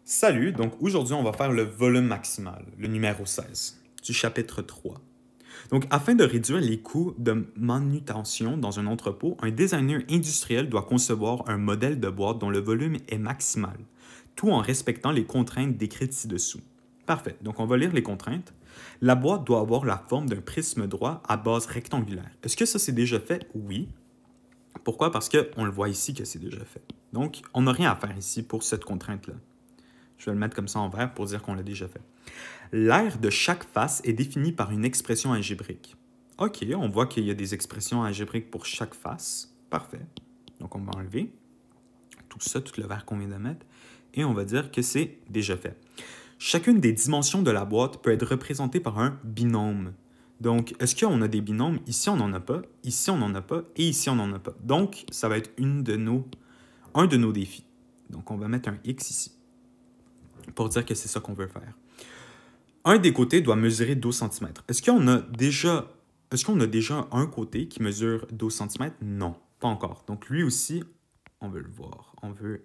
Salut, donc aujourd'hui on va faire le volume maximal, le numéro 16, du chapitre 3. Donc afin de réduire les coûts de manutention dans un entrepôt, un designer industriel doit concevoir un modèle de boîte dont le volume est maximal, tout en respectant les contraintes décrites ci-dessous. Parfait, donc on va lire les contraintes. La boîte doit avoir la forme d'un prisme droit à base rectangulaire. Est-ce que ça c'est déjà fait? Oui. Pourquoi? Parce qu'on le voit ici que c'est déjà fait. Donc on n'a rien à faire ici pour cette contrainte-là. Je vais le mettre comme ça en vert pour dire qu'on l'a déjà fait. L'aire de chaque face est définie par une expression algébrique. OK, on voit qu'il y a des expressions algébriques pour chaque face. Parfait. Donc, on va enlever tout ça, tout le vert qu'on vient de mettre, et on va dire que c'est déjà fait. Chacune des dimensions de la boîte peut être représentée par un binôme. Donc, est-ce qu'on a des binômes? Ici, on n'en a pas, ici, on n'en a pas, et ici, on n'en a pas. Donc, ça va être un de nos défis. Donc, on va mettre un X ici pour dire que c'est ça qu'on veut faire. Un des côtés doit mesurer 12 cm. Est-ce qu'on a déjà un côté qui mesure 12 cm? Non, pas encore. Donc lui aussi, on veut le voir. On veut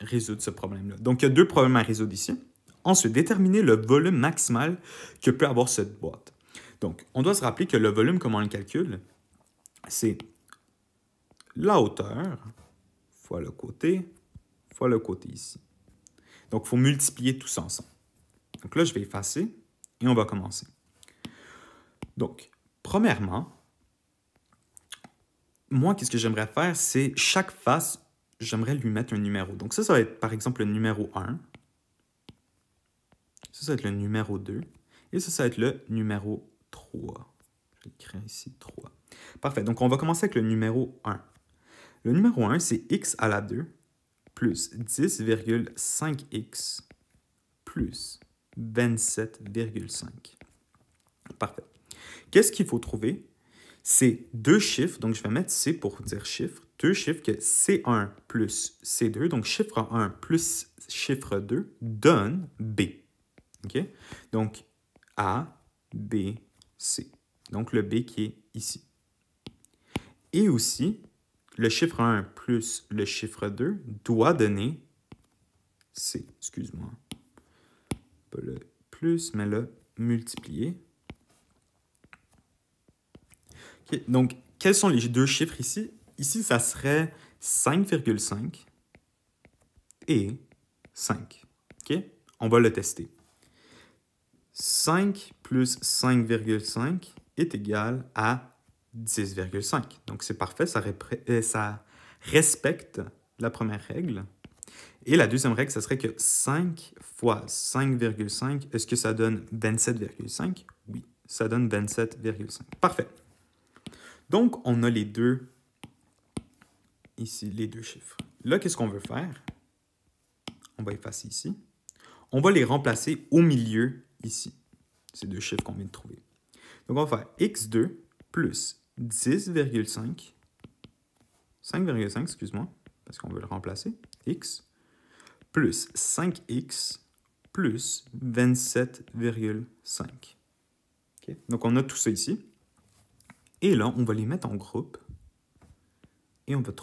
résoudre ce problème-là. Donc il y a deux problèmes à résoudre ici. Ensuite, déterminer le volume maximal que peut avoir cette boîte. Donc, on doit se rappeler que le volume, comment on le calcule, c'est la hauteur fois le côté ici. Donc, il faut multiplier tout ça ensemble. Donc là, je vais effacer et on va commencer. Donc, premièrement, moi, qu'est-ce que j'aimerais faire, c'est chaque face, j'aimerais lui mettre un numéro. Donc ça va être par exemple le numéro 1. Ça va être le numéro 2. Et ça va être le numéro 3. Je vais écrire ici 3. Parfait, donc on va commencer avec le numéro 1. Le numéro 1, c'est x à la 2 plus 10,5x plus 27,5. Parfait. Qu'est-ce qu'il faut trouver? C'est deux chiffres, donc je vais mettre C pour dire chiffre, deux chiffres que C1 plus C2, donc chiffre 1 plus chiffre 2 donne B. OK? Donc A, B, C. Donc le B qui est ici. Et aussi, le chiffre 1 plus le chiffre 2 doit donner C. Excuse-moi. Pas le plus, mais le multiplier. Okay. Donc, quels sont les deux chiffres ici? Ici, ça serait 5,5 et 5. OK? On va le tester. 5 plus 5,5 est égal à 10,5. Donc, c'est parfait. Ça respecte la première règle. Et la deuxième règle, ça serait que 5 fois 5,5, est-ce que ça donne 27,5? Oui, ça donne 27,5. Parfait. Donc, on a les deux, ici, les deux chiffres. Là, qu'est-ce qu'on veut faire? On va effacer ici. On va les remplacer au milieu, ici. Ces deux chiffres qu'on vient de trouver. Donc, on va faire x2 plus 10,5, 5,5, excuse-moi, parce qu'on veut le remplacer, x, plus 5x plus 27,5. Okay? Donc, on a tout ça ici. Et là, on va les mettre en groupe et on va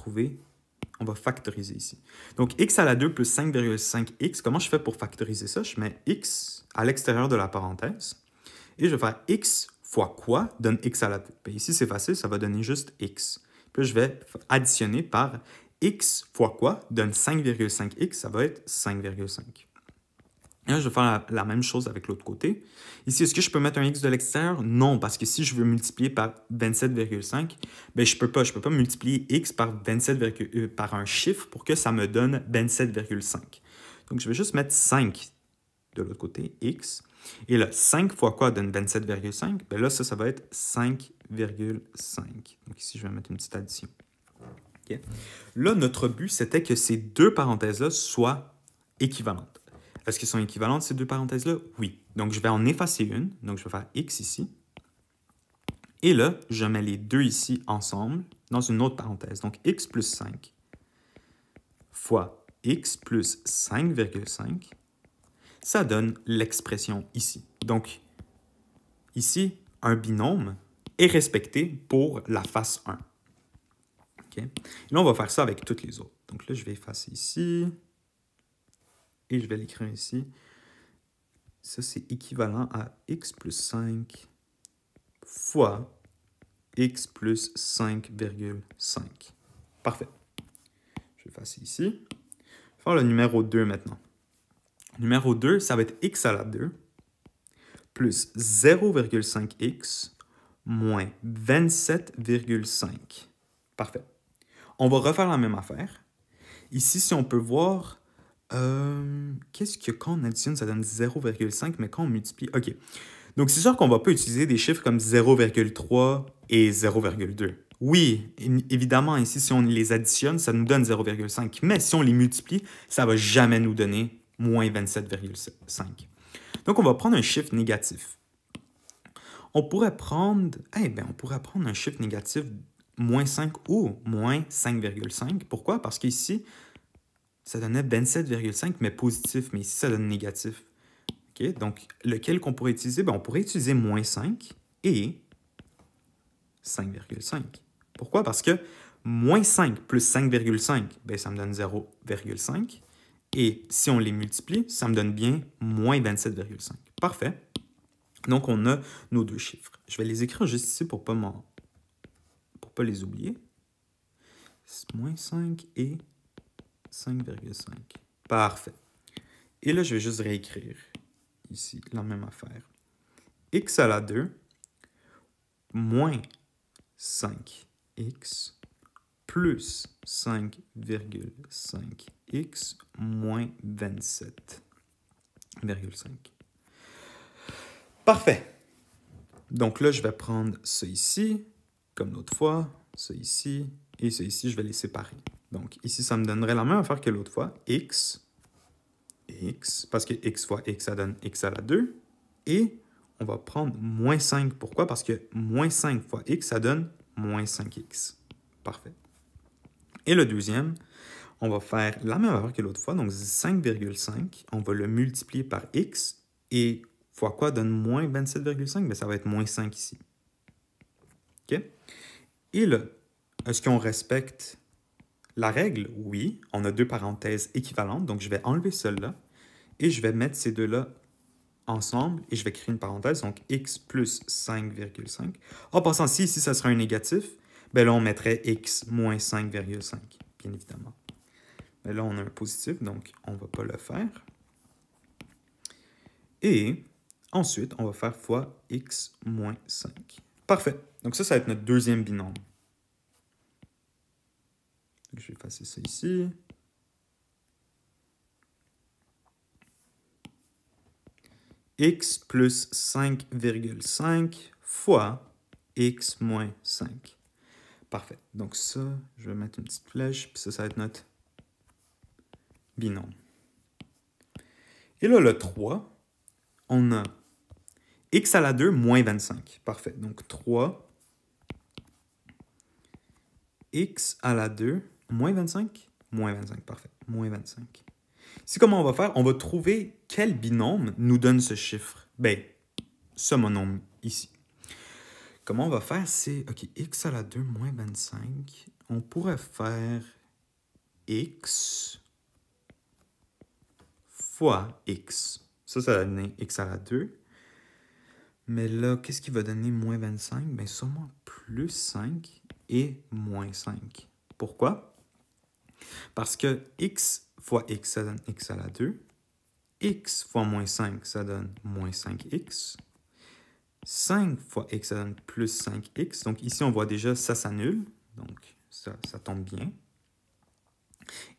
factoriser ici. Donc, x à la 2 plus 5,5x, comment je fais pour factoriser ça? Je mets x à l'extérieur de la parenthèse et je vais faire x fois quoi donne x à la 2. Bien, ici, c'est facile, ça va donner juste x. Puis, je vais additionner par x fois quoi donne 5,5x, ça va être 5,5. Et là, je vais faire la même chose avec l'autre côté. Ici, est-ce que je peux mettre un x de l'extérieur? Non, parce que si je veux multiplier par 27,5, ben je peux pas. Je peux pas multiplier x par, par un chiffre pour que ça me donne 27,5. Donc, je vais juste mettre 5 de l'autre côté, x. Et là, 5 fois quoi donne 27,5? Ben là, ça va être 5,5. Donc ici, je vais mettre une petite addition. Okay. Là, notre but, c'était que ces deux parenthèses-là soient équivalentes. Est-ce qu'elles sont équivalentes, ces deux parenthèses-là? Oui. Donc, je vais en effacer une. Donc, je vais faire x ici. Et là, je mets les deux ici ensemble dans une autre parenthèse. Donc, x plus 5 fois x plus 5,5, ça donne l'expression ici. Donc, ici, un binôme est respecté pour la face 1. Okay? Et là, on va faire ça avec toutes les autres. Donc là, je vais effacer ici. et je vais l'écrire ici. Ça, c'est équivalent à x plus 5 fois x plus 5,5. Parfait. Je vais effacer ici. Je vais faire le numéro 2 maintenant. Numéro 2, ça va être x à la 2 plus 0,5x moins 27,5. Parfait. On va refaire la même affaire. Ici, si on peut voir, qu'est-ce que quand on additionne, ça donne 0,5, mais quand on multiplie... OK. Donc, c'est sûr qu'on ne va pas utiliser des chiffres comme 0,3 et 0,2. Oui, évidemment, ici, si on les additionne, ça nous donne 0,5. Mais si on les multiplie, ça ne va jamais nous donner moins 27,5. Donc, on va prendre un chiffre négatif. On pourrait prendre, on pourrait prendre un chiffre négatif moins 5 ou moins 5,5. Pourquoi? Parce qu'ici, ça donnait 27,5, mais positif, mais ici, ça donne négatif. Okay? Donc, lequel qu'on pourrait utiliser? On pourrait utiliser moins 5 et 5,5. Pourquoi? Parce que moins 5 plus 5,5, ça me donne 0,5. Et si on les multiplie, ça me donne bien moins 27,5. Parfait. Donc, on a nos deux chiffres. Je vais les écrire juste ici pour ne pas les oublier. Moins 5 et 5,5. Parfait. Et là, je vais juste réécrire ici la même affaire. X à la 2 moins 5x plus 5,5x moins 27,5. Parfait. Donc là, je vais prendre ça ici, comme l'autre fois, ça ici, et ça ici, je vais les séparer. Donc ici, ça me donnerait la même affaire que l'autre fois, x, parce que x fois x, ça donne x à la 2, et on va prendre moins 5. Pourquoi? Parce que moins 5 fois x, ça donne moins 5x. Parfait. Et le deuxième, on va faire la même affaire que l'autre fois, donc 5,5, on va le multiplier par x, et fois quoi donne moins 27,5? Ça va être moins 5 ici. OK? Et là, est-ce qu'on respecte la règle? Oui, on a deux parenthèses équivalentes, donc je vais enlever celle-là, et je vais mettre ces deux-là ensemble, et je vais créer une parenthèse, donc x plus 5,5. En passant, si ici, ça sera un négatif, là, on mettrait x moins 5,5, bien évidemment. Mais là, on a un positif, donc on ne va pas le faire. Et ensuite, on va faire fois x moins 5. Parfait. Donc ça va être notre deuxième binôme. Donc, je vais effacer ça ici. X plus 5,5 fois x moins 5. Parfait. Donc ça, je vais mettre une petite flèche, puis ça va être notre binôme. Et là, le 3, on a x à la 2 moins 25. Parfait. Donc 3, x à la 2 moins 25? Moins 25, parfait. Moins 25. Ici, comment on va faire? On va trouver quel binôme nous donne ce chiffre. Ce monôme ici. Comment on va faire? C'est, OK, x à la 2 moins 25. On pourrait faire x fois x. Ça va donner x à la 2. Mais là, qu'est-ce qui va donner moins 25? Sûrement plus 5 et moins 5. Pourquoi? Parce que x fois x, ça donne x à la 2. X fois moins 5, ça donne moins 5x. 5 fois x, ça donne plus 5x. Donc ici, on voit déjà, ça s'annule. Donc ça tombe bien.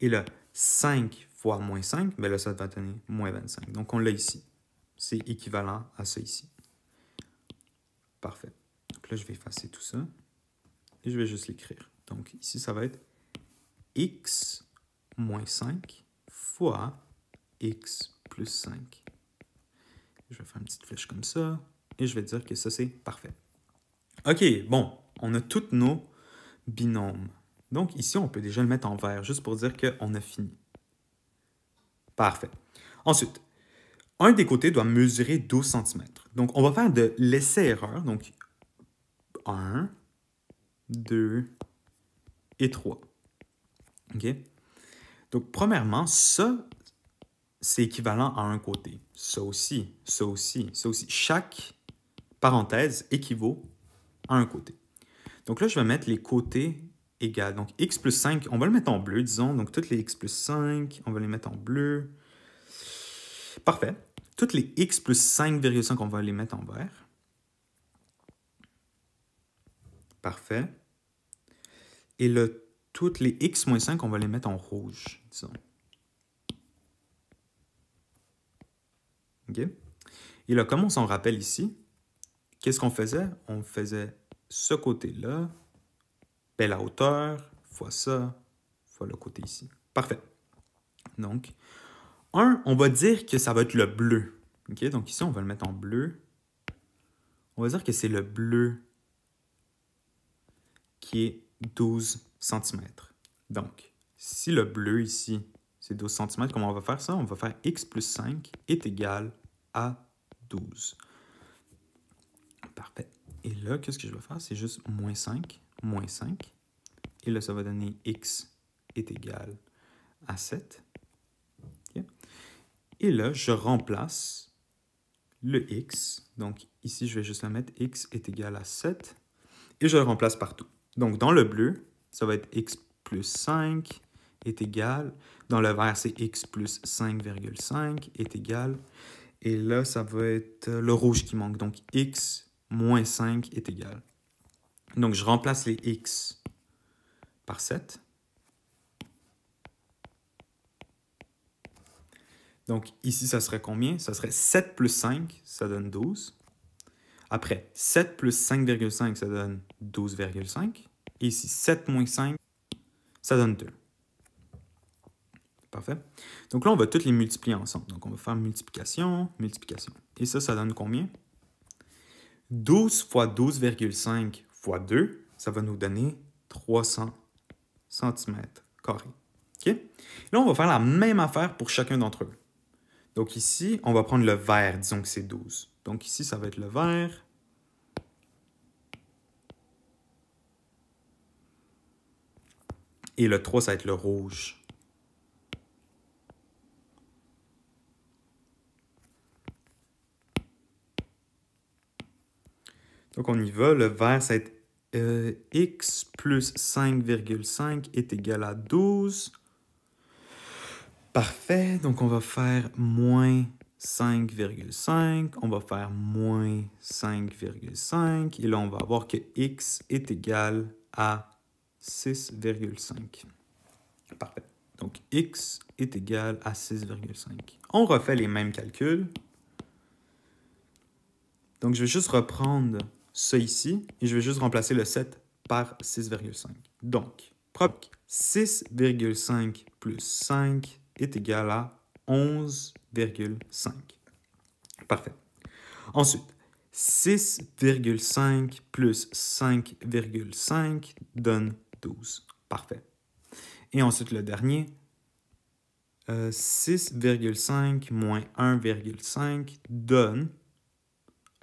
Et là, 5 fois moins 5, là, ça va donner moins 25. Donc on l'a ici. C'est équivalent à ça ici. Parfait. Donc là, je vais effacer tout ça. Et je vais juste l'écrire. Donc ici, ça va être x moins 5 fois x plus 5. Je vais faire une petite flèche comme ça. Et je vais dire que ça, c'est parfait. OK, bon, on a tous nos binômes. Donc ici, on peut déjà le mettre en vert, juste pour dire qu'on a fini. Parfait. Ensuite, un des côtés doit mesurer 12 cm. Donc, on va faire de l'essai-erreur. Donc, 1, 2 et 3. OK? Donc, premièrement, ça, c'est équivalent à un côté. Ça aussi, ça aussi, ça aussi. Chaque parenthèse équivaut à un côté. Donc là, je vais mettre les côtés égaux. Donc x plus 5, on va le mettre en bleu, disons. Donc toutes les x plus 5, on va les mettre en bleu. Parfait. Toutes les x plus 5,5, on va les mettre en vert. Parfait. Et là, toutes les x moins 5, on va les mettre en rouge, disons. OK? Et là, comme on s'en rappelle ici, qu'est-ce qu'on faisait? On faisait ce côté-là, ben, la hauteur, fois ça, fois le côté ici. Parfait. Donc, on va dire que ça va être le bleu. OK? Donc ici, on va le mettre en bleu. On va dire que c'est le bleu qui est 12 cm. Donc, si le bleu ici, c'est 12 cm, comment on va faire ça? On va faire x plus 5 est égal à 12. Parfait. Et là, qu'est-ce que je vais faire? C'est juste moins 5, moins 5. Et là, ça va donner x est égal à 7. Okay. Et là, je remplace le x. Donc ici, je vais juste la mettre x est égal à 7. Et je le remplace partout. Donc dans le bleu, ça va être x plus 5 est égal. Dans le vert, c'est x plus 5,5 est égal. Et là, ça va être le rouge qui manque. Donc x moins 5 est égal. Donc je remplace les x par 7. Donc ici, ça serait combien? Ça serait 7 plus 5, ça donne 12. Après, 7 plus 5,5, ça donne 12,5. Et ici, 7 moins 5, ça donne 2. Parfait. Donc là, on va toutes les multiplier ensemble. Donc on va faire multiplication, multiplication. Et ça donne combien? 12 fois 12,5 fois 2, ça va nous donner 300 cm². OK? Là, on va faire la même affaire pour chacun d'entre eux. Donc ici, on va prendre le vert, disons que c'est 12. Donc ici, ça va être le vert. Et le 3, ça va être le rouge. Donc on y va. Le vert, ça va être x plus 5,5 est égal à 12. Parfait. Donc on va faire moins 5,5. On va faire moins 5,5. Et là, on va avoir que x est égal à 6,5. Parfait. Donc, x est égal à 6,5. On refait les mêmes calculs. Donc, je vais juste reprendre ça ici et je vais juste remplacer le 7 par 6,5. Donc, 6,5 plus 5 est égal à 11,5. Parfait. Ensuite, 6,5 plus 5,5 donne 12. Parfait. Et ensuite, le dernier, 6,5 moins 1,5 donne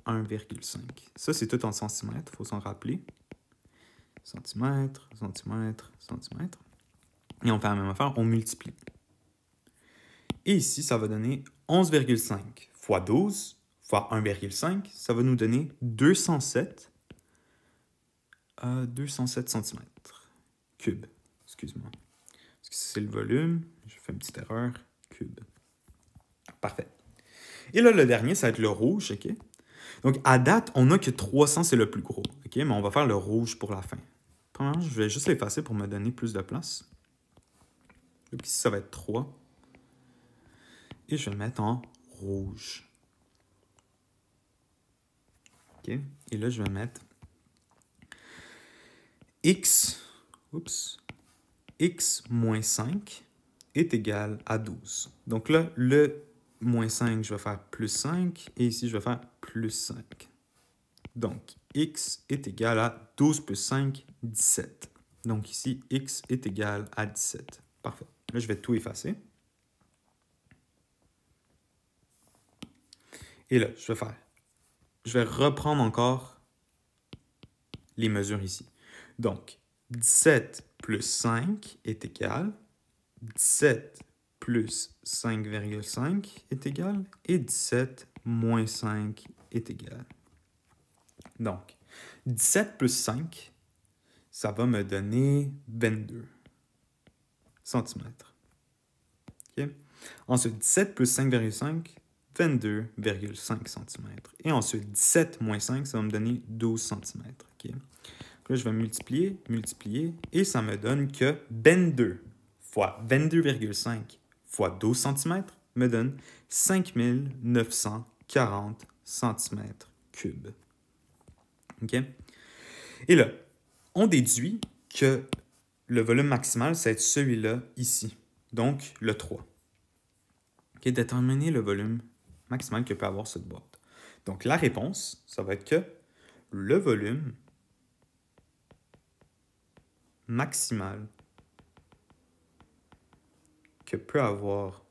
1,5. Ça, c'est tout en centimètres, il faut s'en rappeler. Centimètres, centimètres, centimètres. Et on fait la même affaire, on multiplie. Et ici, ça va donner 11,5 fois 12 fois 1,5, ça va nous donner 207 centimètres cubes. Excuse-moi. Parce que c'est le volume. Je fais une petite erreur. Cube. Parfait. Et là, le dernier, ça va être le rouge. OK? Donc, à date, on n'a que 300, c'est le plus gros. OK? Mais on va faire le rouge pour la fin. Premièrement, je vais juste l'effacer pour me donner plus de place. Donc, ici, ça va être 3. Et je vais le mettre en rouge. OK? Et là, je vais mettre x moins 5 est égal à 12. Donc là, le moins 5, je vais faire plus 5. Et ici, je vais faire plus 5. Donc, x est égal à 12 plus 5, 17. Donc ici, x est égal à 17. Parfait. Là, je vais tout effacer. Et là, je vais reprendre encore les mesures ici. Donc, 17 plus 5 est égal 17 plus 5,5 est égal et 17 moins 5 est égal. Donc, 17 plus 5, ça va me donner 22 cm. Okay? Ensuite, 17 plus 5,5, 22,5 cm. Et ensuite, 17 moins 5, ça va me donner 12 cm. Okay? Là, je vais multiplier, et ça me donne que 22 fois 22,5 fois 12 cm me donne 5940 cm3. OK? Et là, on déduit que le volume maximal, ça va être celui-là ici, donc le 3. Okay? Déterminer le volume maximal que peut avoir cette boîte. Donc, la réponse, ça va être que le volume maximal que peut avoir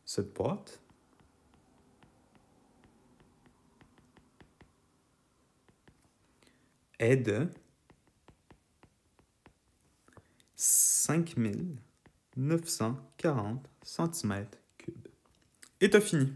cette boîte est de 5940 cm3. Et t'as fini.